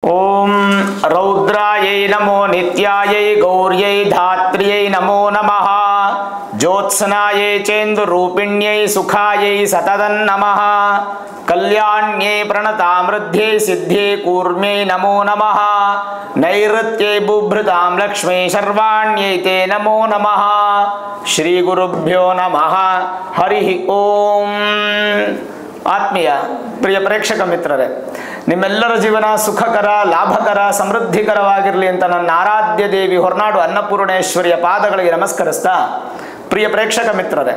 ओम रौद्रायै नमो नित्यायै गौर्यै धात्र्यै नमो नमः ज्योत्स्नायै चेन्दुरूपिण्यै सुखायै सततं नमः कल्याण्यै प्रणतामृद्ध्यै सिद्ध्यै कूर्म्यै नमो नमः नैऋत्यै बुभृतां लक्ष्मी शर्वाण्यै ते नमो नमः श्री गुरुभ्यो नमः हरि ओम। ಆತ್ಮೀಯ ಪ್ರಿಯ ಪ್ರೇಕ್ಷಕ ಮಿತ್ರರೇ, ನಿಮ್ಮೆಲ್ಲರ ಜೀವನ ಸುಖಕರ, ಲಾಭಕರ, ಸಮೃದ್ಧಿಕರವಾಗಿರಲಿ ಅಂತ ನನ್ನ ಆರಾಧ್ಯ ದೇವಿ ಹೊರನಾಡು ಅನ್ನಪೂರ್ಣೇಶ್ವರಿಯ ಪಾದಗಳಿಗೆ ನಮಸ್ಕರಿಸ್ತಾ, ಪ್ರಿಯ ಪ್ರೇಕ್ಷಕ ಮಿತ್ರರೇ,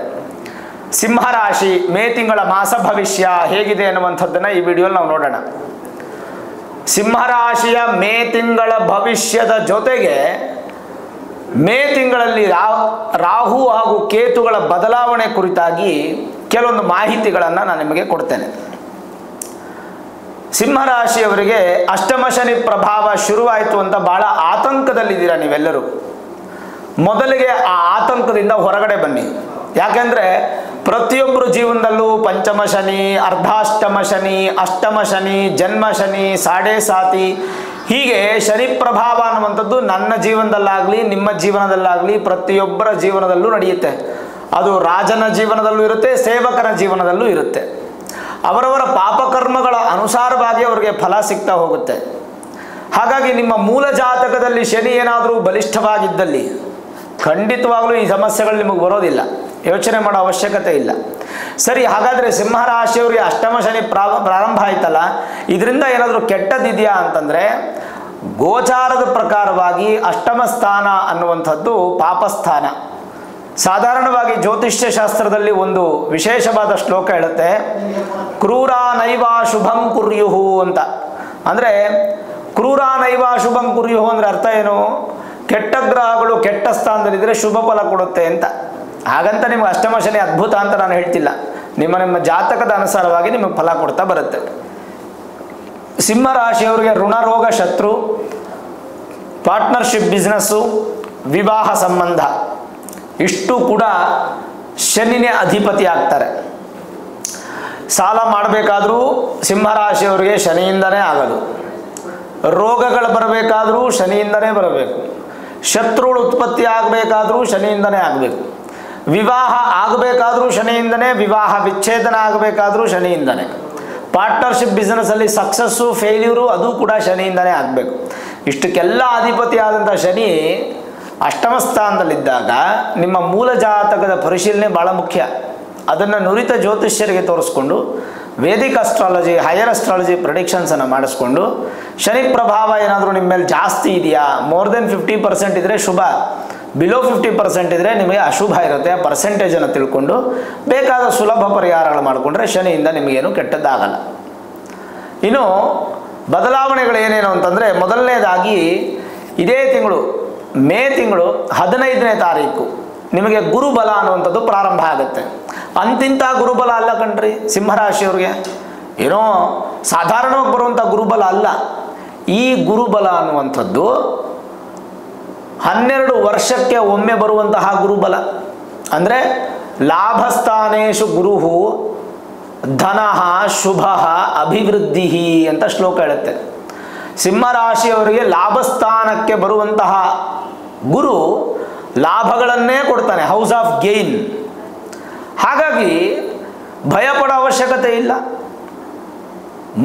ಸಿಂಹರಾಶಿ ಮೇ ತಿಂಗಳ ಮಾಸ ಭವಿಷ್ಯ ಹೇಗಿದೆ ಅನ್ನುವಂಥದ್ದನ್ನು ಈ ವಿಡಿಯೋಲಿ ನಾವು ನೋಡೋಣ. ಸಿಂಹರಾಶಿಯ ಮೇ ತಿಂಗಳ ಭವಿಷ್ಯದ ಜೊತೆಗೆ ಮೇ ತಿಂಗಳಲ್ಲಿ ರಾಹು ಹಾಗೂ ಕೇತುಗಳ ಬದಲಾವಣೆ ಕುರಿತಾಗಿ ಕೆಲವೊಂದು ಮಾಹಿತಿಗಳನ್ನು ನಾನು ನಿಮಗೆ ಕೊಡ್ತೇನೆ. ಸಿಂಹರಾಶಿಯವರಿಗೆ ಅಷ್ಟಮ ಶನಿ ಪ್ರಭಾವ ಶುರುವಾಯಿತು ಅಂತ ಬಹಳ ಆತಂಕದಲ್ಲಿದ್ದೀರಾ ನೀವೆಲ್ಲರೂ. ಮೊದಲಿಗೆ ಆ ಆತಂಕದಿಂದ ಹೊರಗಡೆ ಬನ್ನಿ. ಯಾಕೆಂದರೆ ಪ್ರತಿಯೊಬ್ಬರ ಜೀವನದಲ್ಲೂ ಪಂಚಮ ಶನಿ, ಅರ್ಧಾಷ್ಟಮ ಶನಿ, ಅಷ್ಟಮ ಶನಿ, ಜನ್ಮ ಶನಿ, ಸಾಡೆ ಸಾತಿ, ಹೀಗೆ ಶನಿ ಪ್ರಭಾವ ಅನ್ನುವಂಥದ್ದು ನನ್ನ ಜೀವನದಲ್ಲಾಗಲಿ ನಿಮ್ಮ ಜೀವನದಲ್ಲಾಗಲಿ ಪ್ರತಿಯೊಬ್ಬರ ಜೀವನದಲ್ಲೂ ನಡೆಯುತ್ತೆ. ಅದು ರಾಜನ ಜೀವನದಲ್ಲೂ ಇರುತ್ತೆ, ಸೇವಕರ ಜೀವನದಲ್ಲೂ ಇರುತ್ತೆ. ಅವರವರ ಪಾಪಕರ್ಮಗಳ ಅನುಸಾರವಾಗಿ ಅವರಿಗೆ ಫಲ ಸಿಗ್ತಾ ಹೋಗುತ್ತೆ. ಹಾಗಾಗಿ ನಿಮ್ಮ ಮೂಲ ಜಾತಕದಲ್ಲಿ ಶನಿ ಏನಾದರೂ ಬಲಿಷ್ಠವಾಗಿದ್ದಲ್ಲಿ ಖಂಡಿತವಾಗಲೂ ಈ ಸಮಸ್ಯೆಗಳು ನಿಮಗೆ ಬರೋದಿಲ್ಲ, ಯೋಚನೆ ಮಾಡೋ ಅವಶ್ಯಕತೆ ಇಲ್ಲ. ಸರಿ, ಹಾಗಾದರೆ ಸಿಂಹರಾಶಿಯವರಿಗೆ ಅಷ್ಟಮ ಶನಿ ಪ್ರಾರಂಭ ಆಯ್ತಲ್ಲ, ಇದರಿಂದ ಏನಾದರೂ ಕೆಟ್ಟದಿದೆಯಾ ಅಂತಂದರೆ, ಗೋಚಾರದ ಪ್ರಕಾರವಾಗಿ ಅಷ್ಟಮ ಸ್ಥಾನ ಅನ್ನುವಂಥದ್ದು ಪಾಪಸ್ಥಾನ. ಸಾಧಾರಣವಾಗಿ ಜ್ಯೋತಿಷ್ಯ ಶಾಸ್ತ್ರದಲ್ಲಿ ಒಂದು ವಿಶೇಷವಾದ ಶ್ಲೋಕ ಹೇಳುತ್ತೆ, ಕ್ರೂರ ನೈವ ಶುಭಂ ಕುರ್ಯುಹು ಅಂತ. ಅಂದರೆ ಕ್ರೂರ ನೈವ ಶುಭಂ ಕುರ್ಯುಹು ಅಂದರೆ ಅರ್ಥ ಏನು? ಕೆಟ್ಟ ಗ್ರಹಗಳು ಕೆಟ್ಟ ಸ್ಥಾನದಲ್ಲಿದ್ದರೆ ಶುಭ ಫಲ ಕೊಡುತ್ತೆ ಅಂತ. ಹಾಗಂತ ನಿಮ್ಗೆ ಅಷ್ಟಮ ಶನಿ ಅದ್ಭುತ ಅಂತ ನಾನು ಹೇಳ್ತಿಲ್ಲ. ನಿಮ್ಮ ಜಾತಕದ ಅನುಸಾರವಾಗಿ ನಿಮಗೆ ಫಲ ಕೊಡ್ತಾ ಬರುತ್ತೆ. ಸಿಂಹರಾಶಿಯವರಿಗೆ ಋಣರೋಗ, ಶತ್ರು, ಪಾರ್ಟ್ನರ್ಶಿಪ್ ಬಿಸ್ನೆಸ್ಸು, ವಿವಾಹ ಸಂಬಂಧ ಇಷ್ಟು ಕೂಡ ಶನಿನೇ ಅಧಿಪತಿ ಆಗ್ತಾರೆ. ಸಾಲ ಮಾಡಬೇಕಾದ್ರೂ ಸಿಂಹರಾಶಿಯವರಿಗೆ ಶನಿಯಿಂದನೇ ಆಗೋದು. ರೋಗಗಳು ಬರಬೇಕಾದ್ರೂ ಶನಿಯಿಂದನೇ ಬರಬೇಕು. ಶತ್ರುಗಳು ಉತ್ಪತ್ತಿ ಆಗಬೇಕಾದ್ರೂ ಶನಿಯಿಂದನೇ ಆಗಬೇಕು. ವಿವಾಹ ಆಗಬೇಕಾದ್ರೂ ಶನಿಯಿಂದನೇ, ವಿವಾಹ ವಿಚ್ಛೇದನ ಆಗಬೇಕಾದ್ರೂ ಶನಿಯಿಂದನೇ. ಪಾರ್ಟ್ನರ್ಶಿಪ್ ಬಿಸ್ನೆಸ್ಸಲ್ಲಿ ಸಕ್ಸಸ್ಸು, ಫೇಲ್ಯೂರು ಅದು ಕೂಡ ಶನಿಯಿಂದನೇ ಆಗಬೇಕು. ಇಷ್ಟಕ್ಕೆಲ್ಲ ಅಧಿಪತಿ ಆದಂಥ ಶನಿ ಅಷ್ಟಮ ಸ್ಥಾನದಲ್ಲಿದ್ದಾಗ ನಿಮ್ಮ ಮೂಲ ಜಾತಕದ ಪರಿಶೀಲನೆ ಭಾಳ ಮುಖ್ಯ. ಅದನ್ನು ನುರಿತ ಜ್ಯೋತಿಷ್ಯರಿಗೆ ತೋರಿಸ್ಕೊಂಡು ವೇದಿಕ್ ಅಸ್ಟ್ರಾಲಜಿ, ಹೈಯರ್ ಅಸ್ಟ್ರಾಲಜಿ ಪ್ರೆಡಿಕ್ಷನ್ಸನ್ನು ಮಾಡಿಸ್ಕೊಂಡು ಶನಿ ಪ್ರಭಾವ ಏನಾದರೂ ನಿಮ್ಮ ಮೇಲೆ ಜಾಸ್ತಿ ಇದೆಯಾ, ಮೋರ್ ದೆನ್ 50% ಇದ್ದರೆ ಶುಭ, ಬಿಲೋ 50% ಇದ್ದರೆ ನಿಮಗೆ ಅಶುಭ ಇರುತ್ತೆ. ಆ ಪರ್ಸೆಂಟೇಜನ್ನು ತಿಳ್ಕೊಂಡು ಬೇಕಾದ ಸುಲಭ ಪರಿಹಾರಗಳು ಮಾಡಿಕೊಂಡ್ರೆ ಶನಿಯಿಂದ ನಿಮಗೇನು ಕೆಟ್ಟದ್ದಾಗಲ್ಲ. ಇನ್ನು ಬದಲಾವಣೆಗಳು ಏನೇನು ಅಂತಂದರೆ, ಮೊದಲನೇದಾಗಿ ಇದೇ ತಿಂಗಳು ಮೇ ತಿಂಗಳು 15ನೇ ತಾರೀಕು ನಿಮಗೆ ಗುರುಬಲ ಅನ್ನುವಂಥದ್ದು ಪ್ರಾರಂಭ ಆಗುತ್ತೆ. ಅಂತಿಂಥ ಗುರುಬಲ ಅಲ್ಲ ಕಣ್ರಿ ಸಿಂಹರಾಶಿಯವ್ರಿಗೆ, ಏನೋ ಸಾಧಾರಣವಾಗಿ ಬರುವಂಥ ಗುರುಬಲ ಅಲ್ಲ. ಈ ಗುರುಬಲ ಅನ್ನುವಂಥದ್ದು 12 ವರ್ಷಕ್ಕೆ ಒಮ್ಮೆ ಬರುವಂತಹ ಗುರುಬಲ. ಅಂದರೆ ಲಾಭಸ್ಥಾನೇಶು ಗುರುಹು ಧನಃ ಶುಭ ಅಭಿವೃದ್ಧಿ ಅಂತ ಶ್ಲೋಕ ಹೇಳುತ್ತೆ. ಸಿಂಹರಾಶಿಯವರಿಗೆ ಲಾಭಸ್ಥಾನಕ್ಕೆ ಬರುವಂತಹ ಗುರು ಲಾಭಗಳನ್ನೇ ಕೊಡ್ತಾನೆ, ಹೌಸ್ ಆಫ್ ಗೇನ್. ಹಾಗಾಗಿ ಭಯಪಡೋ ಅವಶ್ಯಕತೆ ಇಲ್ಲ.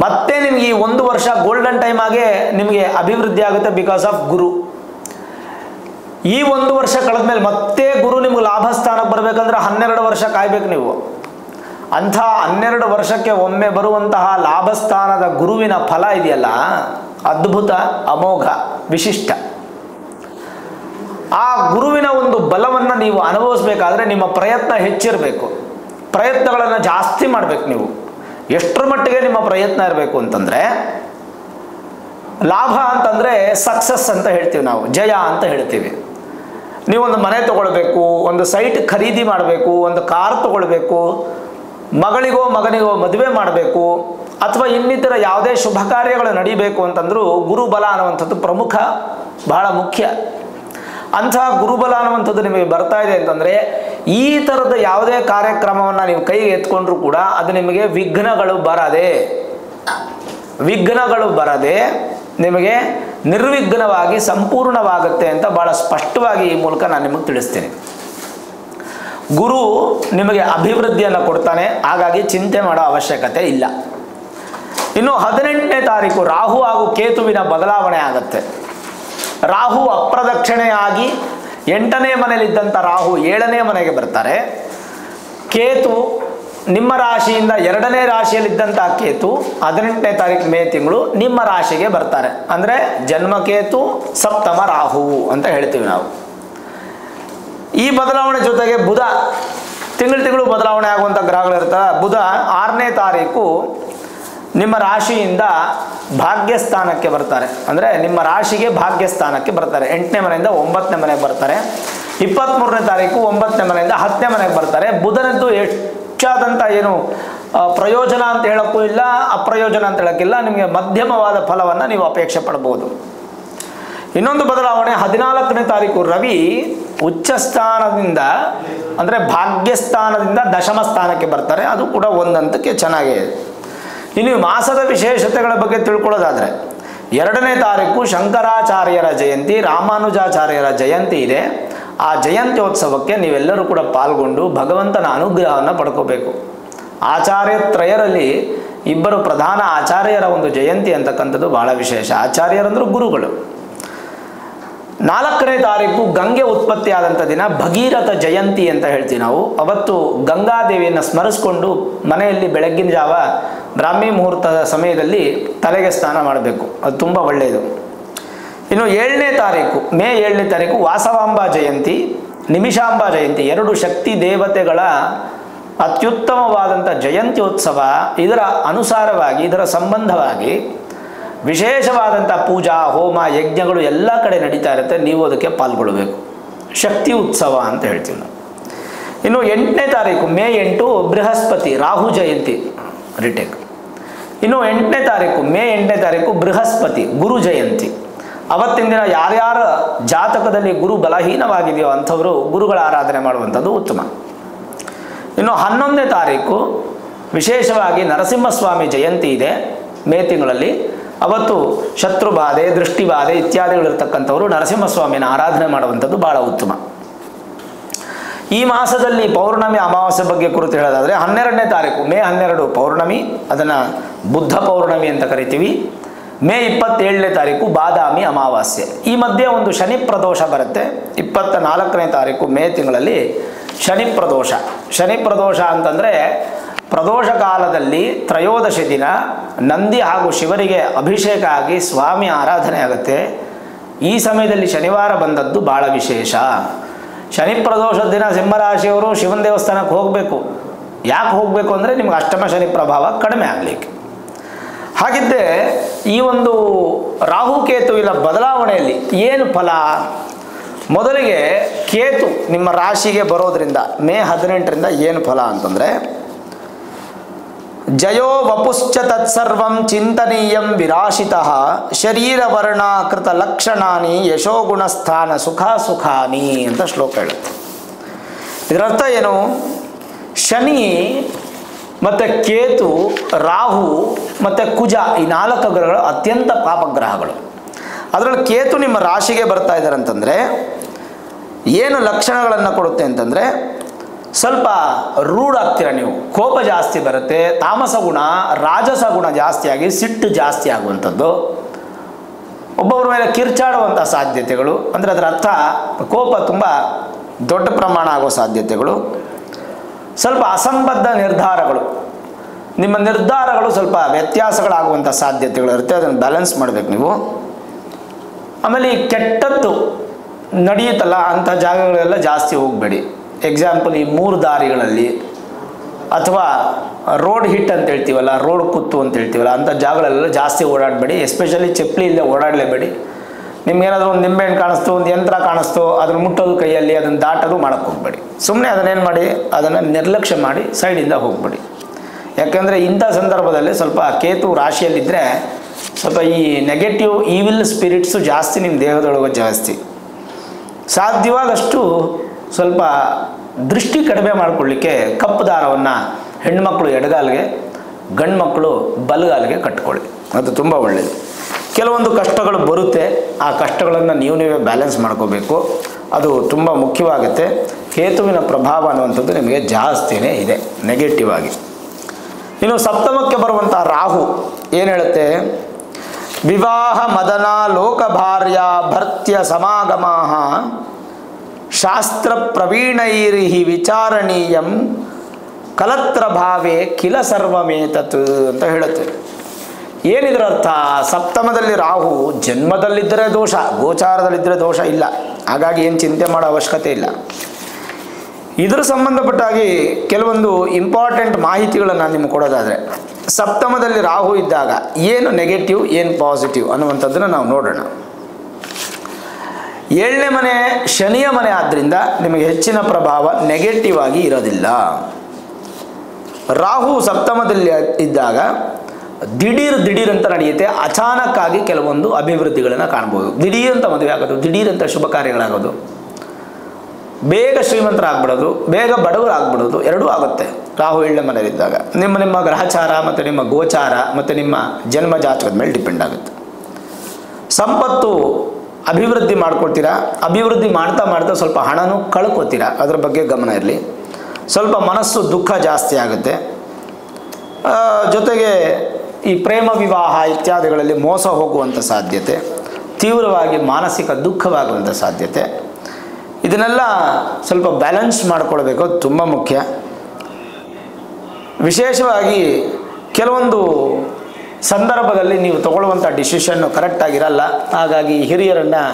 ಮತ್ತೆ ನಿಮಗೆ ಈ 1 ವರ್ಷ ಗೋಲ್ಡನ್ ಟೈಮ್ ಆಗೇ ನಿಮಗೆ ಅಭಿವೃದ್ಧಿ ಆಗುತ್ತೆ ಬಿಕಾಸ್ ಆಫ್ ಗುರು. ಈ 1 ವರ್ಷ ಕಳೆದ ಮೇಲೆ ಮತ್ತೆ ಗುರು ನಿಮಗೆ ಲಾಭಸ್ಥಾನಕ್ಕೆ ಬರಬೇಕಂದ್ರೆ 12 ವರ್ಷ ಕಾಯ್ಬೇಕು ನೀವು. ಅಂಥ 12 ವರ್ಷಕ್ಕೆ ಒಮ್ಮೆ ಬರುವಂತಹ ಲಾಭಸ್ಥಾನದ ಗುರುವಿನ ಫಲ ಇದೆಯಲ್ಲ, ಅದ್ಭುತ, ಅಮೋಘ, ವಿಶಿಷ್ಟ. ಆ ಗುರುವಿನ ಒಂದು ಬಲವನ್ನು ನೀವು ಅನುಭವಿಸಬೇಕಾದ್ರೆ ನಿಮ್ಮ ಪ್ರಯತ್ನ ಹೆಚ್ಚಿರಬೇಕು. ಪ್ರಯತ್ನಗಳನ್ನು ಜಾಸ್ತಿ ಮಾಡಬೇಕು ನೀವು. ಎಷ್ಟರ ಮಟ್ಟಿಗೆ ನಿಮ್ಮ ಪ್ರಯತ್ನ ಇರಬೇಕು ಅಂತಂದರೆ, ಲಾಭ ಅಂತಂದರೆ ಸಕ್ಸಸ್ ಅಂತ ಹೇಳ್ತೀವಿ ನಾವು, ಜಯ ಅಂತ ಹೇಳ್ತೀವಿ. ನೀವೊಂದು ಮನೆ ತೊಗೊಳ್ಬೇಕು, ಒಂದು ಸೈಟ್ ಖರೀದಿ ಮಾಡಬೇಕು, ಒಂದು ಕಾರ್ ತೊಗೊಳ್ಬೇಕು, ಮಗಳಿಗೋ ಮಗನಿಗೋ ಮದುವೆ ಮಾಡಬೇಕು, ಅಥವಾ ಇನ್ನಿತರ ಯಾವುದೇ ಶುಭ ಕಾರ್ಯಗಳು ನಡೀಬೇಕು ಅಂತಂದರೂ ಗುರುಬಲ ಅನ್ನುವಂಥದ್ದು ಪ್ರಮುಖ, ಬಹಳ ಮುಖ್ಯ. ಅಂಥ ಗುರುಬಲ ಅನ್ನುವಂಥದ್ದು ನಿಮಗೆ ಬರ್ತಾ ಇದೆ ಅಂತಂದರೆ ಈ ಥರದ ಯಾವುದೇ ಕಾರ್ಯಕ್ರಮವನ್ನು ನೀವು ಕೈಗೆ ಎತ್ಕೊಂಡ್ರೂ ಕೂಡ ಅದು ನಿಮಗೆ ವಿಘ್ನಗಳು ಬರದೆ ನಿಮಗೆ ನಿರ್ವಿಘ್ನವಾಗಿ ಸಂಪೂರ್ಣವಾಗುತ್ತೆ ಅಂತ ಭಾಳ ಸ್ಪಷ್ಟವಾಗಿ ಈ ಮೂಲಕ ನಾನು ನಿಮಗೆ ತಿಳಿಸ್ತೀನಿ. ಗುರು ನಿಮಗೆ ಅಭಿವೃದ್ಧಿಯನ್ನು ಕೊಡ್ತಾನೆ, ಹಾಗಾಗಿ ಚಿಂತೆ ಮಾಡೋ ಅವಶ್ಯಕತೆ ಇಲ್ಲ. ಇನ್ನು 18ನೇ ತಾರೀಕು ರಾಹು ಹಾಗೂ ಕೇತುವಿನ ಬದಲಾವಣೆ ಆಗುತ್ತೆ. ರಾಹು ಅಪ್ರದಕ್ಷಿಣೆಯಾಗಿ 8ನೇ ಮನೆಯಲ್ಲಿದ್ದಂಥ ರಾಹು 7ನೇ ಮನೆಗೆ ಬರ್ತಾರೆ. ಕೇತು ನಿಮ್ಮ ರಾಶಿಯಿಂದ 2ನೇ ರಾಶಿಯಲ್ಲಿದ್ದಂಥ ಕೇತು 18ನೇ ತಾರೀಕು ಮೇ ತಿಂಗಳು ನಿಮ್ಮ ರಾಶಿಗೆ ಬರ್ತಾರೆ. ಅಂದರೆ ಜನ್ಮಕೇತು ಸಪ್ತಮ ರಾಹು ಅಂತ ಹೇಳ್ತೀವಿ ನಾವು. ಈ ಬದಲಾವಣೆ ಜೊತೆಗೆ ಬುಧ ತಿಂಗಳು ಬದಲಾವಣೆ ಆಗುವಂಥ ಗ್ರಹಗಳಿರ್ತಾರೆ. ಬುಧ 6ನೇ ತಾರೀಕು ನಿಮ್ಮ ರಾಶಿಯಿಂದ ಭಾಗ್ಯಸ್ಥಾನಕ್ಕೆ ಬರ್ತಾರೆ. ಅಂದರೆ ನಿಮ್ಮ ರಾಶಿಗೆ ಭಾಗ್ಯಸ್ಥಾನಕ್ಕೆ ಬರ್ತಾರೆ. 8ನೇ ಮನೆಯಿಂದ 9ನೇ ಮನೆಗೆ ಬರ್ತಾರೆ. 23ನೇ ತಾರೀಕು 9ನೇ ಮನೆಯಿಂದ 10ನೇ ಮನೆಗೆ ಬರ್ತಾರೆ. ಬುಧನದ್ದು ಹೆಚ್ಚಾದಂಥ ಏನು ಪ್ರಯೋಜನ ಅಂತ ಹೇಳೋಕ್ಕೂ ಇಲ್ಲ, ಅಪ್ರಯೋಜನ ಅಂತ ಹೇಳೋಕ್ಕಿಲ್ಲ. ನಿಮಗೆ ಮಧ್ಯಮವಾದ ಫಲವನ್ನು ನೀವು ಅಪೇಕ್ಷೆ ಪಡ್ಬೋದು. ಇನ್ನೊಂದು ಬದಲಾವಣೆ 14ನೇ ತಾರೀಕು ರವಿ ಉಚ್ಚ ಸ್ಥಾನದಿಂದ ಅಂದರೆ ಭಾಗ್ಯಸ್ಥಾನದಿಂದ ದಶಮ ಸ್ಥಾನಕ್ಕೆ ಬರ್ತಾರೆ. ಅದು ಕೂಡ ಒಂದು ಹಂತಕ್ಕೆ ಚೆನ್ನಾಗಿದೆ. ಇನ್ನು ಮಾಸದ ವಿಶೇಷತೆಗಳ ಬಗ್ಗೆ ತಿಳ್ಕೊಳ್ಳೋದಾದರೆ 2ನೇ ತಾರೀಕು ಶಂಕರಾಚಾರ್ಯರ ಜಯಂತಿ, ರಾಮಾನುಜಾಚಾರ್ಯರ ಜಯಂತಿ ಇದೆ. ಆ ಜಯಂತ್ಯೋತ್ಸವಕ್ಕೆ ನೀವೆಲ್ಲರೂ ಕೂಡ ಪಾಲ್ಗೊಂಡು ಭಗವಂತನ ಅನುಗ್ರಹವನ್ನು ಪಡ್ಕೋಬೇಕು. ಆಚಾರ್ಯತ್ರಯರಲ್ಲಿ ಇಬ್ಬರು ಪ್ರಧಾನ ಆಚಾರ್ಯರ ಒಂದು ಜಯಂತಿ ಅಂತಕ್ಕಂಥದ್ದು ಬಹಳ ವಿಶೇಷ. ಆಚಾರ್ಯರಂದ್ರೆ ಗುರುಗಳು. 4ನೇ ತಾರೀಕು ಗಂಗೆ ಉತ್ಪತ್ತಿಯಾದಂಥ ದಿನ ಭಗೀರಥ ಜಯಂತಿ ಅಂತ ಹೇಳ್ತೀವಿ ನಾವು. ಅವತ್ತು ಗಂಗಾದೇವಿಯನ್ನು ಸ್ಮರಿಸ್ಕೊಂಡು ಮನೆಯಲ್ಲಿ ಬೆಳಗ್ಗಿನ ಜಾವ ಬ್ರಾಹ್ಮಿ ಮುಹೂರ್ತದ ಸಮಯದಲ್ಲಿ ತಲೆಗೆ ಸ್ನಾನ ಮಾಡಬೇಕು. ಅದು ತುಂಬ ಒಳ್ಳೆಯದು. ಇನ್ನು 7ನೇ ತಾರೀಕು ಮೇ 7ನೇ ತಾರೀಕು ವಾಸವಾಂಬ ಜಯಂತಿ, ನಿಮಿಷಾಂಬ ಜಯಂತಿ, 2 ಶಕ್ತಿ ದೇವತೆಗಳ ಅತ್ಯುತ್ತಮವಾದಂಥ ಜಯಂತ್ಯೋತ್ಸವ. ಇದರ ಅನುಸಾರವಾಗಿ ಇದರ ಸಂಬಂಧವಾಗಿ ವಿಶೇಷವಾದಂಥ ಪೂಜಾ ಹೋಮ ಯಜ್ಞಗಳು ಎಲ್ಲ ಕಡೆ ನಡೀತಾ ಇರುತ್ತೆ. ನೀವು ಅದಕ್ಕೆ ಪಾಲ್ಗೊಳ್ಳಬೇಕು. ಶಕ್ತಿ ಉತ್ಸವ ಅಂತ ಹೇಳ್ತೀವಿ ನಾವು. ಇನ್ನು 8ನೇ ತಾರೀಕು ಮೇ 8 ಬೃಹಸ್ಪತಿ ರಾಹು ಜಯಂತಿ ರಿಟೇಕ್. ಇನ್ನು 8ನೇ ತಾರೀಕು ಮೇ 8ನೇ ತಾರೀಕು ಬೃಹಸ್ಪತಿ ಗುರು ಜಯಂತಿ. ಅವತ್ತಿನ ದಿನ ಯಾರ್ಯಾರ ಜಾತಕದಲ್ಲಿ ಗುರು ಬಲಹೀನವಾಗಿದೆಯೋ ಅಂಥವರು ಗುರುಗಳ ಆರಾಧನೆ ಮಾಡುವಂಥದ್ದು ಉತ್ತಮ. ಇನ್ನು 11ನೇ ತಾರೀಕು ವಿಶೇಷವಾಗಿ ನರಸಿಂಹಸ್ವಾಮಿ ಜಯಂತಿ ಇದೆ ಮೇ ತಿಂಗಳಲ್ಲಿ. ಅವತ್ತು ಶತ್ರುಬಾಧೆ ದೃಷ್ಟಿಬಾಧೆ ಇತ್ಯಾದಿಗಳಿರ್ತಕ್ಕಂಥವರು ನರಸಿಂಹಸ್ವಾಮಿನ ಆರಾಧನೆ ಮಾಡುವಂಥದ್ದು ಭಾಳ ಉತ್ತಮ. ಈ ಮಾಸದಲ್ಲಿ ಪೌರ್ಣಮಿ ಅಮಾವಾಸ್ಯೆ ಬಗ್ಗೆ ಕುರಿತು ಹೇಳೋದಾದರೆ 12ನೇ ತಾರೀಕು ಮೇ 12 ಪೌರ್ಣಮಿ, ಅದನ್ನು ಬುದ್ಧ ಪೌರ್ಣಮಿ ಅಂತ ಕರಿತೀವಿ. ಮೇ 27ನೇ ತಾರೀಕು ಬಾದಾಮಿ ಅಮಾವಾಸ್ಯೆ. ಈ ಮಧ್ಯೆ ಒಂದು ಶನಿ ಪ್ರದೋಷ ಬರುತ್ತೆ. 24ನೇ ತಾರೀಕು ಮೇ ತಿಂಗಳಲ್ಲಿ ಶನಿ ಪ್ರದೋಷ. ಶನಿ ಪ್ರದೋಷ ಅಂತಂದರೆ ಪ್ರದೋಷ ಕಾಲದಲ್ಲಿ ತ್ರಯೋದಶಿ ದಿನ ನಂದಿ ಹಾಗೂ ಶಿವರಿಗೆ ಅಭಿಷೇಕ ಆಗಿ ಸ್ವಾಮಿ ಆರಾಧನೆ ಆಗುತ್ತೆ. ಈ ಸಮಯದಲ್ಲಿ ಶನಿವಾರ ಬಂದದ್ದು ಭಾಳ ವಿಶೇಷ. ಶನಿ ಪ್ರದೋಷದ ದಿನ ಸಿಂಹರಾಶಿಯವರು ಶಿವನ ದೇವಸ್ಥಾನಕ್ಕೆ ಹೋಗಬೇಕು. ಯಾಕೆ ಹೋಗಬೇಕು ಅಂದರೆ ನಿಮ್ಗೆ ಅಷ್ಟಮ ಶನಿ ಪ್ರಭಾವ ಕಡಿಮೆ ಆಗಲಿಕ್ಕೆ. ಹಾಗಿದ್ದರೆ ಈ ಒಂದು ರಾಹುಕೇತುವಿನ ಬದಲಾವಣೆಯಲ್ಲಿ ಏನು ಫಲ? ಮೊದಲಿಗೆ ಕೇತು ನಿಮ್ಮ ರಾಶಿಗೆ ಬರೋದರಿಂದ ಮೇ 18ರಿಂದ ಏನು ಫಲ ಅಂತಂದರೆ ಜಯೋ ವಪುಶ್ಚ ತತ್ಸರ್ವಂ ಚಿಂತನೀಯಂ ವಿರಾಶಿತಃ ಶರೀರವರ್ಣಾಕೃತ ಲಕ್ಷಣಾನಿ ಯಶೋಗುಣಸ್ಥಾನ ಸುಖಾನಿ ಅಂತ ಶ್ಲೋಕ ಹೇಳುತ್ತೆ. ಇದರರ್ಥ ಏನು? ಶನಿ ಮತ್ತು ಕೇತು, ರಾಹು ಮತ್ತು ಕುಜ ಈ 4 ಗ್ರಹಗಳು ಅತ್ಯಂತ ಪಾಪಗ್ರಹಗಳು. ಅದರಲ್ಲಿ ಕೇತು ನಿಮ್ಮ ರಾಶಿಗೆ ಬರ್ತಾ ಇದ್ದಾರೆ ಅಂತಂದರೆ ಏನು ಲಕ್ಷಣಗಳನ್ನು ಕೊಡುತ್ತೆ ಅಂತಂದರೆ ಸ್ವಲ್ಪ ರೂಢ ಆಗ್ತೀರ ನೀವು, ಕೋಪ ಜಾಸ್ತಿ ಬರುತ್ತೆ, ತಾಮಸ ಗುಣ ರಾಜಸ ಗುಣ ಜಾಸ್ತಿಯಾಗಿ ಸಿಟ್ಟು ಜಾಸ್ತಿ ಆಗುವಂಥದ್ದು, ಒಬ್ಬೊಬ್ಬರ ಮೇಲೆ ಕಿರ್ಚಾಡುವಂಥ ಸಾಧ್ಯತೆಗಳು. ಅಂದರೆ ಅದರ ಅರ್ಥ ಕೋಪ ತುಂಬ ದೊಡ್ಡ ಪ್ರಮಾಣ ಆಗೋ ಸಾಧ್ಯತೆಗಳು. ಸ್ವಲ್ಪ ಅಸಂಬದ್ಧ ನಿರ್ಧಾರಗಳು, ನಿಮ್ಮ ನಿರ್ಧಾರಗಳು ಸ್ವಲ್ಪ ವ್ಯತ್ಯಾಸಗಳಾಗುವಂಥ ಸಾಧ್ಯತೆಗಳು ಇರುತ್ತೆ. ಅದನ್ನು ಬ್ಯಾಲೆನ್ಸ್ ಮಾಡಬೇಕು ನೀವು. ಆಮೇಲೆ ಈ ಕೆಟ್ಟದ್ದು ನಡೆಯುತ್ತಲ್ಲ ಅಂಥ ಜಾಗಗಳೆಲ್ಲ ಜಾಸ್ತಿ ಹೋಗಬೇಡಿ. ಎಕ್ಸಾಂಪಲ್ ಈ 3 ದಾರಿಗಳಲ್ಲಿ ಅಥವಾ ರೋಡ್ ಹಿಟ್ ಅಂತ ಹೇಳ್ತೀವಲ್ಲ, ರೋಡ್ ಕುತ್ತು ಅಂತ ಹೇಳ್ತೀವಲ್ಲ, ಅಂಥ ಜಾಗಗಳೆಲ್ಲ ಜಾಸ್ತಿ ಓಡಾಡಬೇಡಿ. ಎಸ್ಪೆಷಲಿ ಚಪ್ಪಲಿ ಇಲ್ಲದೆ ಓಡಾಡಲೇಬೇಡಿ. ನಿಮ್ಗೇನಾದರೂ ಒಂದು ನಿಂಬೆಹಣ್ಣು ಕಾಣಿಸ್ತು, ಒಂದು ಯಂತ್ರ ಕಾಣಿಸ್ತು, ಅದನ್ನು ಮುಟ್ಟೋದು ಕೈಯಲ್ಲಿ, ಅದನ್ನು ದಾಟೋದು ಮಾಡೋಕ್ಕೆ ಹೋಗ್ಬೇಡಿ. ಸುಮ್ಮನೆ ಅದನ್ನೇನು ಮಾಡಿ, ಅದನ್ನು ನಿರ್ಲಕ್ಷ್ಯ ಮಾಡಿ ಸೈಡಿಂದ ಹೋಗ್ಬೇಡಿ. ಯಾಕೆಂದರೆ ಇಂಥ ಸಂದರ್ಭದಲ್ಲಿ ಸ್ವಲ್ಪ ಕೇತು ರಾಶಿಯಲ್ಲಿದ್ದರೆ ಸ್ವಲ್ಪ ಈ ನೆಗೆಟಿವ್ ಈವಿಲ್ ಸ್ಪಿರಿಟ್ಸು ಜಾಸ್ತಿ ನಿಮ್ಮ ದೇಹದೊಳಗೆ ಜಾಸ್ತಿ. ಸಾಧ್ಯವಾದಷ್ಟು ಸ್ವಲ್ಪ ದೃಷ್ಟಿ ಕಡಿಮೆ ಮಾಡಿಕೊಳ್ಳಿಕ್ಕೆ ಕಪ್ಪು ದಾರವನ್ನು ಹೆಣ್ಮಕ್ಳು ಎಡಗಾಲಿಗೆ, ಗಂಡು ಮಕ್ಕಳು ಬಲಗಾಲಿಗೆ ಕಟ್ಕೊಳ್ಳಿ. ಅದು ತುಂಬ ಒಳ್ಳೆಯದು. ಕೆಲವೊಂದು ಕಷ್ಟಗಳು ಬರುತ್ತೆ, ಆ ಕಷ್ಟಗಳನ್ನು ನೀವೇ ಬ್ಯಾಲೆನ್ಸ್ ಮಾಡ್ಕೋಬೇಕು. ಅದು ತುಂಬ ಮುಖ್ಯವಾಗುತ್ತೆ. ಕೇತುವಿನ ಪ್ರಭಾವ ಅನ್ನುವಂಥದ್ದು ನಿಮಗೆ ಜಾಸ್ತಿನೇ ಇದೆ ನೆಗೆಟಿವ್ ಆಗಿ. ಇನ್ನು ಸಪ್ತಮಕ್ಕೆ ಬರುವಂಥ ರಾಹು ಏನು ಹೇಳುತ್ತೆ? ವಿವಾಹ ಮದನ ಲೋಕಭಾರ್ಯ ಭರ್ತ್ಯ ಸಮಾಗಮಾಹ ಶಾಸ್ತ್ರ ಪ್ರವೀಣೈರ್ಹಿ ವಿಚಾರಣೀಯಂ ಕಲತ್ರ ಭಾವೇ ಕಿಲ ಸರ್ವಮೇತತ್ ಅಂತ ಹೇಳುತ್ತೆ. ಏನಿದ್ರ ಅರ್ಥ? ಸಪ್ತಮದಲ್ಲಿ ರಾಹು ಜನ್ಮದಲ್ಲಿದ್ದರೆ ದೋಷ, ಗೋಚಾರದಲ್ಲಿದ್ದರೆ ದೋಷ ಇಲ್ಲ. ಹಾಗಾಗಿ ಏನು ಚಿಂತೆ ಮಾಡೋ ಅವಶ್ಯಕತೆ ಇಲ್ಲ. ಇದರ ಸಂಬಂಧಪಟ್ಟಾಗಿ ಕೆಲವೊಂದು ಇಂಪಾರ್ಟೆಂಟ್ ಮಾಹಿತಿಗಳನ್ನು ನಿಮಗೆ ಕೊಡೋದಾದರೆ, ಸಪ್ತಮದಲ್ಲಿ ರಾಹು ಇದ್ದಾಗ ಏನು ನೆಗೆಟಿವ್ ಏನು ಪಾಸಿಟಿವ್ ಅನ್ನುವಂಥದ್ದನ್ನು ನಾವು ನೋಡೋಣ. 7ನೇ ಮನೆ ಶನಿಯ ಮನೆ ಆದ್ದರಿಂದ ನಿಮಗೆ ಹೆಚ್ಚಿನ ಪ್ರಭಾವ ನೆಗೆಟಿವ್ ಆಗಿ ಇರೋದಿಲ್ಲ. ರಾಹು ಸಪ್ತಮದಲ್ಲಿ ಇದ್ದಾಗ ದಿಢೀರ್ ಅಂತ ನಡೆಯುತ್ತೆ. ಅಚಾನಕ್ಕಾಗಿ ಕೆಲವೊಂದು ಅಭಿವೃದ್ಧಿಗಳನ್ನು ಕಾಣ್ಬೋದು. ದಿಢೀರ್ ಅಂತ ಮದುವೆ ಆಗೋದು, ದಿಢೀರ್ ಅಂತ ಶುಭ ಕಾರ್ಯಗಳಾಗೋದು, ಬೇಗ ಶ್ರೀಮಂತರಾಗ್ಬಿಡೋದು, ಬೇಗ ಬಡವರಾಗ್ಬಿಡೋದು, ಎರಡೂ ಆಗುತ್ತೆ ರಾಹು 7ನೇ ಮನೆಯಲ್ಲಿದ್ದಾಗ. ನಿಮ್ಮ ಗ್ರಹಚಾರ ಮತ್ತು ನಿಮ್ಮ ಗೋಚಾರ ಮತ್ತು ನಿಮ್ಮ ಜನ್ಮ ಜಾತಕದ ಮೇಲೆ ಡಿಪೆಂಡ್ ಆಗುತ್ತೆ. ಸಂಪತ್ತು ಅಭಿವೃದ್ಧಿ ಮಾಡ್ಕೊಳ್ತೀರಾ, ಅಭಿವೃದ್ಧಿ ಮಾಡ್ತಾ ಸ್ವಲ್ಪ ಹಣನೂ ಕಳ್ಕೊತೀರಾ, ಅದ್ರ ಬಗ್ಗೆ ಗಮನ ಇರಲಿ. ಸ್ವಲ್ಪ ಮನಸ್ಸು ದುಃಖ ಜಾಸ್ತಿ ಆಗುತ್ತೆ. ಜೊತೆಗೆ ಈ ಪ್ರೇಮ ವಿವಾಹ ಇತ್ಯಾದಿಗಳಲ್ಲಿ ಮೋಸ ಹೋಗುವಂಥ ಸಾಧ್ಯತೆ, ತೀವ್ರವಾಗಿ ಮಾನಸಿಕ ದುಃಖವಾಗುವಂಥ ಸಾಧ್ಯತೆ, ಇದನ್ನೆಲ್ಲ ಸ್ವಲ್ಪ ಬ್ಯಾಲೆನ್ಸ್ ಮಾಡಿಕೊಳ್ಬೇಕು, ತುಂಬ ಮುಖ್ಯ. ವಿಶೇಷವಾಗಿ ಕೆಲವೊಂದು ಸಂದರ್ಭದಲ್ಲಿ ನೀವು ತಗೊಳ್ಳುವಂಥ ಡಿಸಿಷನ್ನು ಕರೆಕ್ಟಾಗಿರಲ್ಲ. ಹಾಗಾಗಿ ಹಿರಿಯರನ್ನು,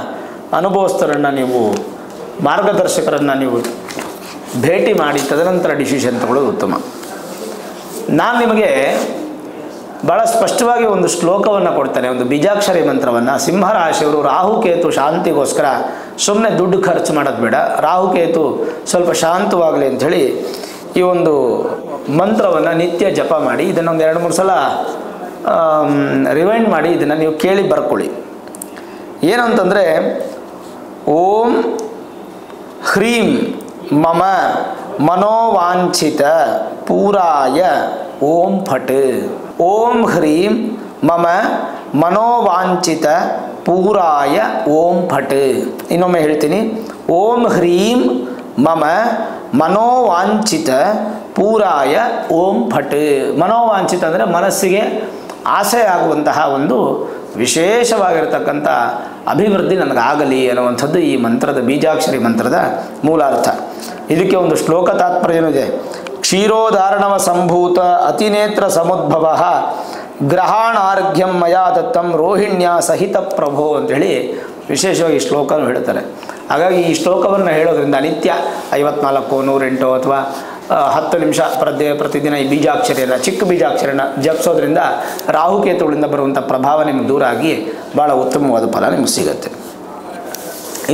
ಅನುಭವಸ್ಥರನ್ನು, ನೀವು ಮಾರ್ಗದರ್ಶಕರನ್ನು ನೀವು ಭೇಟಿ ಮಾಡಿ ತದನಂತರ ಡಿಸಿಷನ್ ತಗೊಳ್ಳೋದು ಉತ್ತಮ. ನಾನು ನಿಮಗೆ ಭಾಳ ಸ್ಪಷ್ಟವಾಗಿ ಒಂದು ಶ್ಲೋಕವನ್ನು ಕೊಡ್ತೇನೆ, ಒಂದು ಬೀಜಾಕ್ಷರಿ ಮಂತ್ರವನ್ನು. ಸಿಂಹರಾಶಿಯವರು ರಾಹುಕೇತು ಶಾಂತಿಗೋಸ್ಕರ ಸುಮ್ಮನೆ ದುಡ್ಡು ಖರ್ಚು ಮಾಡೋದು ಬೇಡ, ರಾಹುಕೇತು ಸ್ವಲ್ಪ ಶಾಂತವಾಗಲಿ ಅಂಥೇಳಿ ಈ ಒಂದು ಮಂತ್ರವನ್ನು ನಿತ್ಯ ಜಪ ಮಾಡಿ, ಇದನ್ನೊಂದು 2-3 ಸಲ ರಿವೈಂಡ್ ಮಾಡಿ ಇದನ್ನು ನೀವು ಕೇಳಿ ಬರ್ಕೊಳ್ಳಿ. ಏನು ಅಂತಂದರೆ, ಓಂ ಹ್ರೀಂ ಮಮ ಮನೋವಾಂಛಿತ ಪೂರಾಯ ಓಂ ಫಟ್. ಓಂ ಹ್ರೀಂ ಮಮ ಮನೋವಾಂಛಿತ ಪೂರಾಯ ಓಂ ಫಟ್. ಇನ್ನೊಮ್ಮೆ ಹೇಳ್ತೀನಿ, ಓಂ ಹ್ರೀಂ ಮಮ ಮನೋವಾಂಛಿತ ಪೂರಾಯ ಓಂ ಫಟ್. ಮನೋವಾಂಛಿತ ಅಂದರೆ ಮನಸ್ಸಿಗೆ ಆಸೆ ಆಗುವಂತಹ ಒಂದು ವಿಶೇಷವಾಗಿರತಕ್ಕಂಥ ಅಭಿವೃದ್ಧಿ ನನಗಾಗಲಿ ಅನ್ನುವಂಥದ್ದು ಈ ಮಂತ್ರದ, ಬೀಜಾಕ್ಷರಿ ಮಂತ್ರದ ಮೂಲಾರ್ಥ. ಇದಕ್ಕೆ ಒಂದು ಶ್ಲೋಕ ತಾತ್ಪರ್ಯನೂ ಇದೆ. ಕ್ಷೀರೋದಾರಣವ ಸಂಭೂತ ಅತಿನೇತ್ರ ಸಮುದ್ಭವ ಗ್ರಹಾಣಾರ್ಘ್ಯಂ ಮಯಾ ದತ್ತಂ ರೋಹಿಣ್ಯ ಸಹಿತ ಪ್ರಭೋ ಅಂಥೇಳಿ ವಿಶೇಷವಾಗಿ ಈ ಶ್ಲೋಕವನ್ನು ಹೇಳ್ತಾರೆ. ಹಾಗಾಗಿ ಈ ಶ್ಲೋಕವನ್ನು ಹೇಳೋದ್ರಿಂದ ನಿತ್ಯ 54, 108 ಅಥವಾ 10 ನಿಮಿಷ ಪ್ರತಿದಿನ ಈ ಬೀಜಾಕ್ಷರಿಯನ್ನು, ಚಿಕ್ಕ ಬೀಜಾಕ್ಷರಿಯನ್ನು ಜಪಿಸೋದ್ರಿಂದ ರಾಹುಕೇತುಗಳಿಂದ ಬರುವಂಥ ಪ್ರಭಾವ ನಿಮಗೆ ದೂರ ಆಗಿ ಭಾಳ ಉತ್ತಮವಾದ ಫಲ ನಿಮಗೆ ಸಿಗುತ್ತೆ.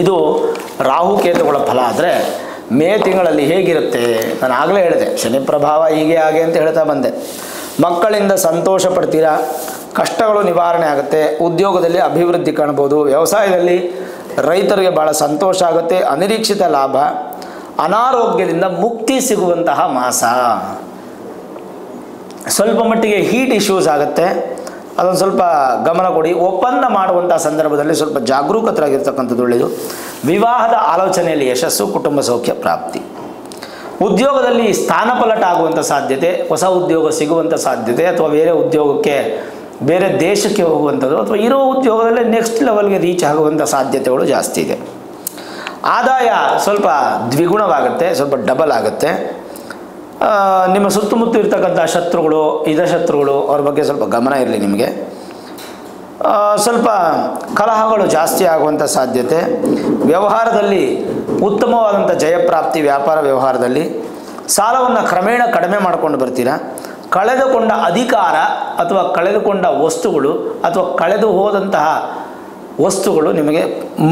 ಇದು ರಾಹುಕೇತುಗಳ ಫಲ. ಆದರೆ ಮೇ ತಿಂಗಳಲ್ಲಿ ಹೇಗಿರುತ್ತೆ? ನಾನು ಆಗಲೇ ಹೇಳಿದೆ, ಶನಿ ಪ್ರಭಾವ ಹೀಗೆ ಹಾಗೆ ಅಂತ ಹೇಳ್ತಾ ಬಂದೆ. ಮಕ್ಕಳಿಂದ ಸಂತೋಷ ಪಡ್ತೀರಾ, ಕಷ್ಟಗಳು ನಿವಾರಣೆ ಆಗುತ್ತೆ, ಉದ್ಯೋಗದಲ್ಲಿ ಅಭಿವೃದ್ಧಿ ಕಾಣ್ಬೋದು, ವ್ಯವಸಾಯದಲ್ಲಿ ರೈತರಿಗೆ ಭಾಳ ಸಂತೋಷ ಆಗುತ್ತೆ, ಅನಿರೀಕ್ಷಿತ ಲಾಭ, ಅನಾರೋಗ್ಯದಿಂದ ಮುಕ್ತಿ ಸಿಗುವಂತಹ ಮಾಸ. ಸ್ವಲ್ಪ ಮಟ್ಟಿಗೆ ಹೀಟ್ ಇಶ್ಯೂಸ್ ಆಗುತ್ತೆ, ಅದೊಂದು ಸ್ವಲ್ಪ ಗಮನ ಕೊಡಿ. ಒಪ್ಪಂದ ಮಾಡುವಂಥ ಸಂದರ್ಭದಲ್ಲಿ ಸ್ವಲ್ಪ ಜಾಗರೂಕತರಾಗಿರ್ತಕ್ಕಂಥದ್ದು ಒಳ್ಳೆಯದು. ವಿವಾಹದ ಆಲೋಚನೆಯಲ್ಲಿ ಯಶಸ್ಸು, ಕುಟುಂಬ ಸೌಖ್ಯ ಪ್ರಾಪ್ತಿ. ಉದ್ಯೋಗದಲ್ಲಿ ಸ್ಥಾನಪಲಟ ಆಗುವಂಥ ಸಾಧ್ಯತೆ, ಹೊಸ ಉದ್ಯೋಗ ಸಿಗುವಂಥ ಸಾಧ್ಯತೆ, ಅಥವಾ ಬೇರೆ ಉದ್ಯೋಗಕ್ಕೆ, ಬೇರೆ ದೇಶಕ್ಕೆ ಹೋಗುವಂಥದ್ದು, ಅಥವಾ ಇರೋ ಉದ್ಯೋಗದಲ್ಲೇ ನೆಕ್ಸ್ಟ್ ಲೆವೆಲ್ಗೆ ರೀಚ್ ಆಗುವಂಥ ಸಾಧ್ಯತೆಗಳು ಜಾಸ್ತಿ ಇದೆ. ಆದಾಯ ಸ್ವಲ್ಪ ದ್ವಿಗುಣವಾಗುತ್ತೆ, ಸ್ವಲ್ಪ ಡಬಲ್ ಆಗುತ್ತೆ. ನಿಮ್ಮ ಸುತ್ತಮುತ್ತ ಇರ್ತಕ್ಕಂಥ ಶತ್ರುಗಳು, ಶತ್ರುಗಳು ಅವ್ರ ಬಗ್ಗೆ ಸ್ವಲ್ಪ ಗಮನ ಇರಲಿ. ನಿಮಗೆ ಸ್ವಲ್ಪ ಕಲಹಗಳು ಜಾಸ್ತಿ ಆಗುವಂಥ ಸಾಧ್ಯತೆ. ವ್ಯವಹಾರದಲ್ಲಿ ಉತ್ತಮವಾದಂಥ ಜಯಪ್ರಾಪ್ತಿ. ವ್ಯಾಪಾರ ವ್ಯವಹಾರದಲ್ಲಿ ಸಾಲವನ್ನು ಕ್ರಮೇಣ ಕಡಿಮೆ ಮಾಡಿಕೊಂಡು ಬರ್ತೀರಾ. ಕಳೆದುಕೊಂಡ ಅಧಿಕಾರ ಅಥವಾ ಕಳೆದುಕೊಂಡ ವಸ್ತುಗಳು ಅಥವಾ ಕಳೆದು ಹೋದಂತಹ ವಸ್ತುಗಳು ನಿಮಗೆ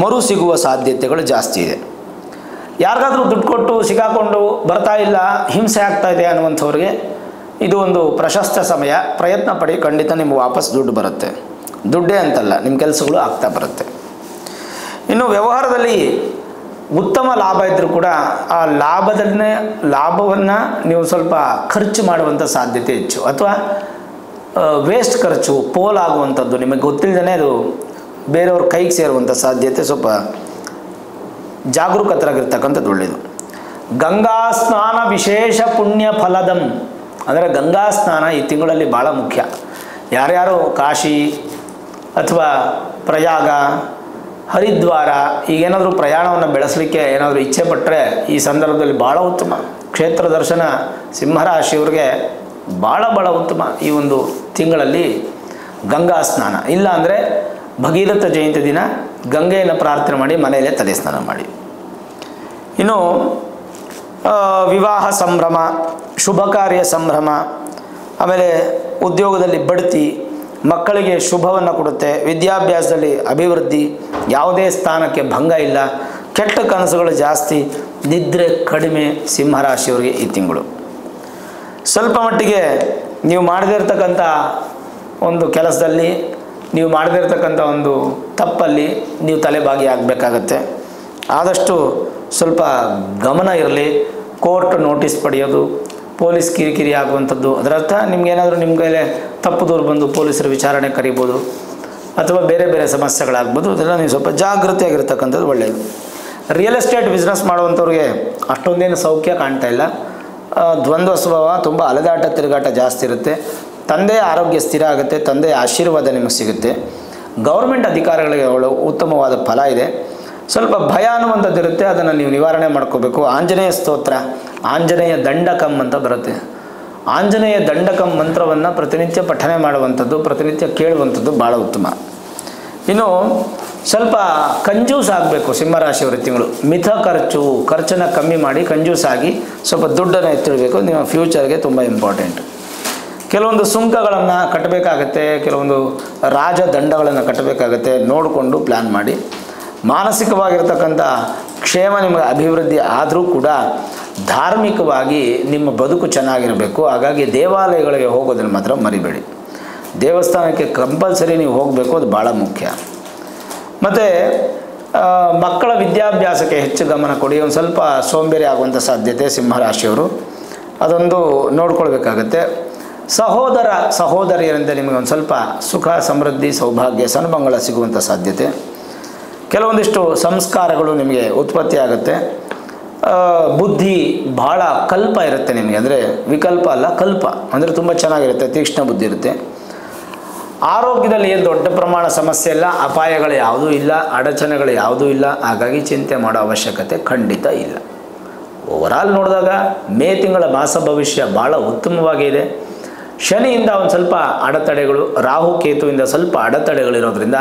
ಮರು ಸಿಗುವ ಸಾಧ್ಯತೆಗಳು ಜಾಸ್ತಿ ಇದೆ. ಯಾರಿಗಾದರೂ ದುಡ್ಡು ಕೊಟ್ಟು ಸಿಗಾಕೊಂಡು ಬರ್ತಾ ಇಲ್ಲ, ಹಿಂಸೆ ಆಗ್ತಾ ಇದೆ ಅನ್ನುವಂಥವ್ರಿಗೆ ಇದು ಒಂದು ಪ್ರಶಸ್ತ ಸಮಯ. ಪ್ರಯತ್ನ ಪಡಿ, ಖಂಡಿತ ನಿಮ್ಗೆ ವಾಪಸ್ ದುಡ್ಡು ಬರುತ್ತೆ. ದುಡ್ಡೇ ಅಂತಲ್ಲ, ನಿಮ್ಮ ಕೆಲಸಗಳು ಆಗ್ತಾ ಬರುತ್ತೆ. ಇನ್ನು ವ್ಯವಹಾರದಲ್ಲಿ ಉತ್ತಮ ಲಾಭ ಇದ್ದರೂ ಕೂಡ ಆ ಲಾಭವನ್ನು ನೀವು ಸ್ವಲ್ಪ ಖರ್ಚು ಮಾಡುವಂಥ ಸಾಧ್ಯತೆ ಹೆಚ್ಚು, ಅಥವಾ ವೇಸ್ಟ್ ಖರ್ಚು ಪೋಲಾಗುವಂಥದ್ದು ನಿಮಗೆ ಗೊತ್ತಿಲ್ಲದೇ ಅದು ಬೇರೆಯವ್ರ ಕೈಗೆ ಸೇರುವಂಥ ಸಾಧ್ಯತೆ, ಸ್ವಲ್ಪ ಜಾಗರೂಕತರಾಗಿರ್ತಕ್ಕಂಥದ್ದು ಒಳ್ಳೆಯದು. ಗಂಗಾ ಸ್ನಾನ ವಿಶೇಷ ಪುಣ್ಯ ಫಲದಂ, ಅಂದರೆ ಗಂಗಾ ಸ್ನಾನ ಈ ತಿಂಗಳಲ್ಲಿ ಭಾಳ ಮುಖ್ಯ. ಯಾರ್ಯಾರು ಕಾಶಿ ಅಥವಾ ಪ್ರಯಾಗ, ಹರಿದ್ವಾರ ಈಗೇನಾದರೂ ಪ್ರಯಾಣವನ್ನು ಬೆಳೆಸಲಿಕ್ಕೆ ಏನಾದರೂ ಇಚ್ಛೆ ಪಟ್ಟರೆ ಈ ಸಂದರ್ಭದಲ್ಲಿ ಭಾಳ ಉತ್ತಮ. ಕ್ಷೇತ್ರ ದರ್ಶನ ಸಿಂಹರಾಶಿಯವ್ರಿಗೆ ಭಾಳ ಉತ್ತಮ. ಈ ಒಂದು ತಿಂಗಳಲ್ಲಿ ಗಂಗಾ ಸ್ನಾನ ಇಲ್ಲ ಅಂದರೆ ಭಗೀರಥ ಜಯಂತಿ ದಿನ ಗಂಗೆಯನ್ನು ಪ್ರಾರ್ಥನೆ ಮಾಡಿ ಮನೆಯಲ್ಲೇ ತಲೆ ಸ್ನಾನ ಮಾಡಿ. ಇನ್ನು ವಿವಾಹ ಸಂಭ್ರಮ, ಶುಭ ಕಾರ್ಯ ಸಂಭ್ರಮ, ಆಮೇಲೆ ಉದ್ಯೋಗದಲ್ಲಿ ಬಡ್ತಿ, ಮಕ್ಕಳಿಗೆ ಶುಭವನ್ನು ಕೊಡುತ್ತೆ, ವಿದ್ಯಾಭ್ಯಾಸದಲ್ಲಿ ಅಭಿವೃದ್ಧಿ, ಯಾವುದೇ ಸ್ಥಾನಕ್ಕೆ ಭಂಗ ಇಲ್ಲ, ಕೆಟ್ಟ ಕನಸುಗಳು ಜಾಸ್ತಿ, ನಿದ್ರೆ ಕಡಿಮೆ ಸಿಂಹರಾಶಿಯವರಿಗೆ ಈ ತಿಂಗಳು. ಸ್ವಲ್ಪ ಮಟ್ಟಿಗೆ ನೀವು ಮಾಡದಿರ್ತಕ್ಕಂಥ ಒಂದು ಕೆಲಸದಲ್ಲಿ, ನೀವು ಮಾಡದಿರ್ತಕ್ಕಂಥ ಒಂದು ತಪ್ಪಲ್ಲಿ ನೀವು ತಲೆಬಾಗಿ ಆಗಬೇಕಾಗತ್ತೆ. ಆದಷ್ಟು ಸ್ವಲ್ಪ ಗಮನ ಇರಲಿ. ಕೋರ್ಟ್ ನೋಟಿಸ್ ಪಡೆಯೋದು, ಪೊಲೀಸ್ ಕಿರಿಕಿರಿ ಆಗುವಂಥದ್ದು, ಅದರರ್ಥ ನಿಮಗೇನಾದರೂ ನಿಮ್ಮ ಕೈಲೇ ತಪ್ಪು ದೂರು ಬಂದು ಪೊಲೀಸರ ವಿಚಾರಣೆ ಕರಿಬೋದು ಅಥವಾ ಬೇರೆ ಬೇರೆ ಸಮಸ್ಯೆಗಳಾಗ್ಬೋದು. ಅದೆಲ್ಲ ನೀವು ಸ್ವಲ್ಪ ಜಾಗೃತಿಯಾಗಿರ್ತಕ್ಕಂಥದ್ದು ಒಳ್ಳೆಯದು. ರಿಯಲ್ ಎಸ್ಟೇಟ್ ಬಿಸ್ನೆಸ್ ಮಾಡುವಂಥವ್ರಿಗೆ ಅಷ್ಟೊಂದೇನು ಸೌಖ್ಯ ಕಾಣ್ತಾ ಇಲ್ಲ. ದ್ವಂದ್ವ ಸ್ವಭಾವ, ತುಂಬ ಅಲೆದಾಟ ತಿರುಗಾಟ ಜಾಸ್ತಿ ಇರುತ್ತೆ. ತಂದೆಯ ಆರೋಗ್ಯ ಸ್ಥಿರ ಆಗುತ್ತೆ, ತಂದೆಯ ಆಶೀರ್ವಾದ ನಿಮಗೆ ಸಿಗುತ್ತೆ. ಗೌರ್ಮೆಂಟ್ ಅಧಿಕಾರಿಗಳಿಗೆ ಉತ್ತಮವಾದ ಫಲ ಇದೆ. ಸ್ವಲ್ಪ ಭಯ ಅನ್ನುವಂಥದ್ದು ಇರುತ್ತೆ, ಅದನ್ನು ನೀವು ನಿವಾರಣೆ ಮಾಡ್ಕೋಬೇಕು. ಆಂಜನೇಯ ಸ್ತೋತ್ರ, ಆಂಜನೇಯ ದಂಡಕಂ ಅಂತ ಬರುತ್ತೆ. ಆಂಜನೇಯ ದಂಡಕಂ ಮಂತ್ರವನ್ನು ಪ್ರತಿನಿತ್ಯ ಪಠನೆ ಮಾಡುವಂಥದ್ದು, ಪ್ರತಿನಿತ್ಯ ಕೇಳುವಂಥದ್ದು ಭಾಳ ಉತ್ತಮ. ಇನ್ನು ಸ್ವಲ್ಪ ಕಂಜೂಸ್ ಆಗಬೇಕು ಸಿಂಹರಾಶಿಯವರ ತಿಂಗಳು. ಮಿತ ಖರ್ಚನ್ನು ಕಮ್ಮಿ ಮಾಡಿ ಕಂಜೂಸಾಗಿ ಸ್ವಲ್ಪ ದುಡ್ಡನ್ನು ಎತ್ತಿಡಬೇಕು. ನಿಮ್ಮ ಫ್ಯೂಚರ್ಗೆ ತುಂಬ ಇಂಪಾರ್ಟೆಂಟ್. ಕೆಲವೊಂದು ಸುಂಕಗಳನ್ನು ಕಟ್ಟಬೇಕಾಗತ್ತೆ, ಕೆಲವೊಂದು ರಾಜದಂಡಗಳನ್ನು ಕಟ್ಟಬೇಕಾಗತ್ತೆ. ನೋಡಿಕೊಂಡು ಪ್ಲ್ಯಾನ್ ಮಾಡಿ. ಮಾನಸಿಕವಾಗಿರ್ತಕ್ಕಂಥ ಕ್ಷೇಮ ನಿಮಗೆ ಅಭಿವೃದ್ಧಿ ಆದರೂ ಕೂಡ ಧಾರ್ಮಿಕವಾಗಿ ನಿಮ್ಮ ಬದುಕು ಚೆನ್ನಾಗಿರಬೇಕು. ಹಾಗಾಗಿ ದೇವಾಲಯಗಳಿಗೆ ಹೋಗೋದನ್ನು ಮಾತ್ರ ಮರಿಬೇಡಿ. ದೇವಸ್ಥಾನಕ್ಕೆ ಕಂಪಲ್ಸರಿ ನೀವು ಹೋಗಬೇಕು, ಅದು ಭಾಳ ಮುಖ್ಯ. ಮತ್ತು ಮಕ್ಕಳ ವಿದ್ಯಾಭ್ಯಾಸಕ್ಕೆ ಹೆಚ್ಚು ಗಮನ ಕೊಡಿ. ಒಂದು ಸ್ವಲ್ಪ ಸೋಂಬೇರಿ ಆಗುವಂಥ ಸಾಧ್ಯತೆ ಸಿಂಹರಾಶಿಯವರು, ಅದೊಂದು ನೋಡ್ಕೊಳ್ಬೇಕಾಗತ್ತೆ. ಸಹೋದರಿಯರಿಂದ ನಿಮಗೆ ಒಂದು ಸ್ವಲ್ಪ ಸುಖ, ಸಮೃದ್ಧಿ, ಸೌಭಾಗ್ಯ, ಸನ್ಮಂಗಳ ಸಿಗುವಂಥ ಸಾಧ್ಯತೆ. ಕೆಲವೊಂದಿಷ್ಟು ಸಂಸ್ಕಾರಗಳು ನಿಮಗೆ ಉತ್ಪತ್ತಿ ಆಗುತ್ತೆ. ಬುದ್ಧಿ ಭಾಳ ಕಲ್ಪ ಇರುತ್ತೆ ನಿಮಗೆ, ಅಂದರೆ ವಿಕಲ್ಪ ಅಲ್ಲ ಕಲ್ಪ, ಅಂದರೆ ತುಂಬ ಚೆನ್ನಾಗಿರುತ್ತೆ, ತೀಕ್ಷ್ಣ ಬುದ್ಧಿ ಇರುತ್ತೆ. ಆರೋಗ್ಯದಲ್ಲಿ ಏನು ದೊಡ್ಡ ಪ್ರಮಾಣ ಸಮಸ್ಯೆ ಇಲ್ಲ, ಅಪಾಯಗಳು ಯಾವುದೂ ಇಲ್ಲ, ಅಡಚಣೆಗಳು ಯಾವುದೂ ಇಲ್ಲ. ಹಾಗಾಗಿ ಚಿಂತೆ ಮಾಡೋ ಅವಶ್ಯಕತೆ ಖಂಡಿತ ಇಲ್ಲ. ಓವರಾಲ್ ನೋಡಿದಾಗ ಮೇ ತಿಂಗಳ ಮಾಸ ಭವಿಷ್ಯ ಭಾಳ ಉತ್ತಮವಾಗಿದೆ. ಶನಿಯಿಂದ ಒಂದು ಸ್ವಲ್ಪ ಅಡೆತಡೆಗಳು, ರಾಹು ಕೇತುವಿಂದ ಸ್ವಲ್ಪ ಅಡೆತಡೆಗಳಿರೋದ್ರಿಂದ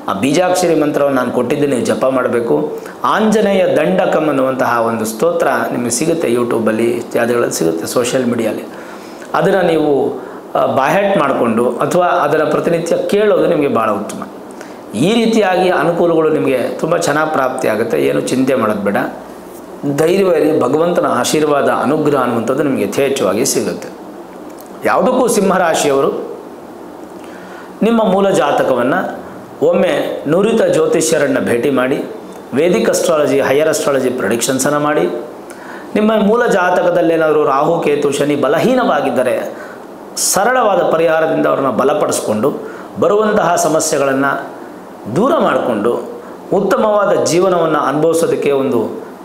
ಆ ಬೀಜಾಕ್ಷರಿ ಮಂತ್ರವನ್ನು ನಾನು ಕೊಟ್ಟಿದ್ದೆ, ನೀವು ಜಪ ಮಾಡಬೇಕು. ಆಂಜನೇಯ ದಂಡಕಂ ಅನ್ನುವಂತಹ ಒಂದು ಸ್ತೋತ್ರ ನಿಮಗೆ ಸಿಗುತ್ತೆ, ಯೂಟ್ಯೂಬಲ್ಲಿ ಇತ್ಯಾದಿಗಳಲ್ಲಿ ಸಿಗುತ್ತೆ, ಸೋಷಿಯಲ್ ಮೀಡಿಯಲ್ಲಿ. ಅದನ್ನು ನೀವು ಬಾಹೆಟ್ ಮಾಡಿಕೊಂಡು ಅಥವಾ ಅದರ ಪ್ರತಿನಿತ್ಯ ಕೇಳೋದು ನಿಮಗೆ ಭಾಳ ಉತ್ತಮ. ಈ ರೀತಿಯಾಗಿ ಅನುಕೂಲಗಳು ನಿಮಗೆ ತುಂಬ ಚೆನ್ನಾಗಿ ಪ್ರಾಪ್ತಿ ಆಗುತ್ತೆ. ಏನು ಚಿಂತೆ ಮಾಡೋದು ಬೇಡ. ಧೈರ್ಯವಾಗಿ ಭಗವಂತನ ಆಶೀರ್ವಾದ, ಅನುಗ್ರಹ ಅನ್ನುವಂಥದ್ದು ನಿಮಗೆ ಯಥೇಚ್ಛವಾಗಿ ಸಿಗುತ್ತೆ. ಯಾವುದಕ್ಕೂ ಸಿಂಹರಾಶಿಯವರು ನಿಮ್ಮ ಮೂಲ ಜಾತಕವನ್ನು ಒಮ್ಮೆ ನುರಿತ ಜ್ಯೋತಿಷ್ಯರನ್ನು ಭೇಟಿ ಮಾಡಿ, ವೇದಿಕ್ ಅಸ್ಟ್ರಾಲಜಿ, ಹೈಯರ್ ಅಸ್ಟ್ರಾಲಜಿ ಪ್ರೆಡಿಕ್ಷನ್ಸನ್ನು ಮಾಡಿ, ನಿಮ್ಮ ಮೂಲ ಜಾತಕದಲ್ಲೇನಾದರೂ ರಾಹು ಕೇತು ಶನಿ ಬಲಹೀನವಾಗಿದ್ದರೆ ಸರಳವಾದ ಪರಿಹಾರದಿಂದ ಅವ್ರನ್ನ ಬಲಪಡಿಸ್ಕೊಂಡು ಬರುವಂತಹ ಸಮಸ್ಯೆಗಳನ್ನು ದೂರ ಮಾಡಿಕೊಂಡು ಉತ್ತಮವಾದ ಜೀವನವನ್ನು ಅನುಭವಿಸೋದಕ್ಕೆ ಒಂದು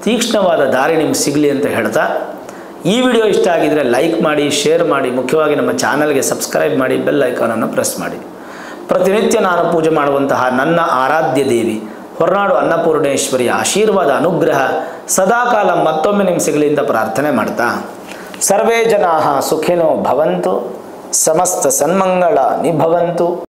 ತೀಕ್ಷ್ಣವಾದ ದಾರಿ ನಿಮ್ಗೆ ಸಿಗಲಿ ಅಂತ ಹೇಳ್ತಾ, ಈ ವಿಡಿಯೋ ಇಷ್ಟ ಆಗಿದರೆ ಲೈಕ್ ಮಾಡಿ, ಶೇರ್ ಮಾಡಿ, ಮುಖ್ಯವಾಗಿ ನಮ್ಮ ಚಾನಲ್ಗೆ ಸಬ್ಸ್ಕ್ರೈಬ್ ಮಾಡಿ, ಬೆಲ್ ಐಕಾನನ್ನು ಪ್ರೆಸ್ ಮಾಡಿ. ಪ್ರತಿನಿತ್ಯ ನಾನು ಪೂಜೆ ಮಾಡುವಂತಹ ನನ್ನ ಆರಾಧ್ಯ ದೇವಿ ಹೊರನಾಡು ಅನ್ನಪೂರ್ಣೇಶ್ವರಿಯ ಆಶೀರ್ವಾದ, ಅನುಗ್ರಹ ಸದಾಕಾಲ ಮತ್ತೊಮ್ಮೆ ನಿಮ್ಗೆ ಸಿಗಲಿ ಅಂತ ಪ್ರಾರ್ಥನೆ ಮಾಡ್ತಾ, ಸರ್ವೇ ಜನಾಃ ಸುಖಿನೋ ಭವಂತು, ಸಮಸ್ತ ಸನ್ಮಂಗಳ ನಿಭವಂತು.